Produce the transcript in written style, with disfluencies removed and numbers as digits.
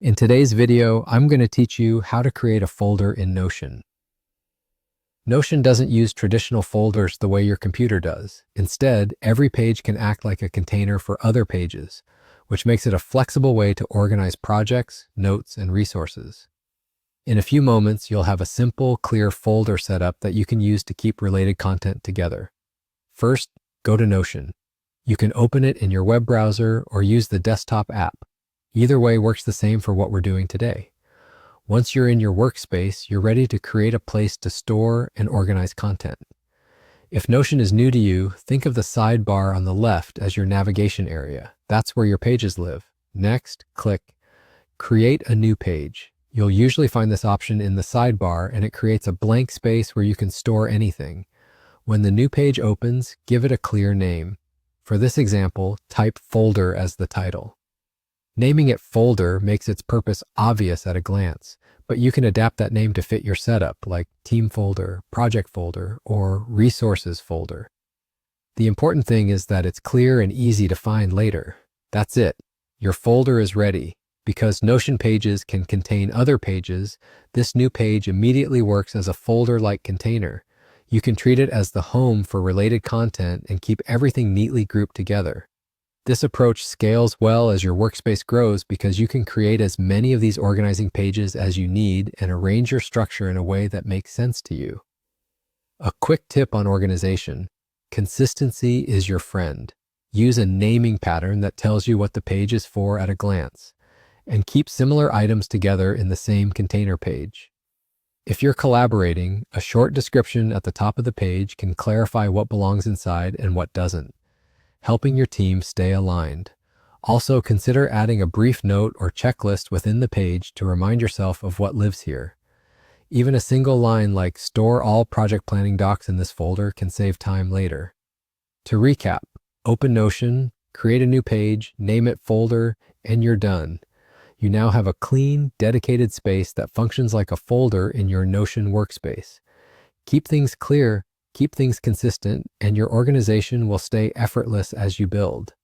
In today's video, I'm going to teach you how to create a folder in Notion. Notion doesn't use traditional folders the way your computer does. Instead, every page can act like a container for other pages, which makes it a flexible way to organize projects, notes, and resources. In a few moments, you'll have a simple, clear folder setup that you can use to keep related content together. First, go to Notion. You can open it in your web browser or use the desktop app. Either way works the same for what we're doing today. Once you're in your workspace, you're ready to create a place to store and organize content. If Notion is new to you, think of the sidebar on the left as your navigation area. That's where your pages live. Next, click Create a New Page. You'll usually find this option in the sidebar, and it creates a blank space where you can store anything. When the new page opens, give it a clear name. For this example, type Folder as the title. Naming it Folder makes its purpose obvious at a glance, but you can adapt that name to fit your setup, like Team Folder, Project Folder, or Resources Folder. The important thing is that it's clear and easy to find later. That's it. Your folder is ready. Because Notion pages can contain other pages, this new page immediately works as a folder-like container. You can treat it as the home for related content and keep everything neatly grouped together. This approach scales well as your workspace grows because you can create as many of these organizing pages as you need and arrange your structure in a way that makes sense to you. A quick tip on organization: consistency is your friend. Use a naming pattern that tells you what the page is for at a glance, and keep similar items together in the same container page. If you're collaborating, a short description at the top of the page can clarify what belongs inside and what doesn't, helping your team stay aligned. Also, consider adding a brief note or checklist within the page to remind yourself of what lives here. Even a single line like "Store all project planning docs in this folder" can save time later. To recap, open Notion, create a new page, name it Folder, and you're done. You now have a clean, dedicated space that functions like a folder in your Notion workspace. Keep things clear, keep things consistent, and your organization will stay effortless as you build.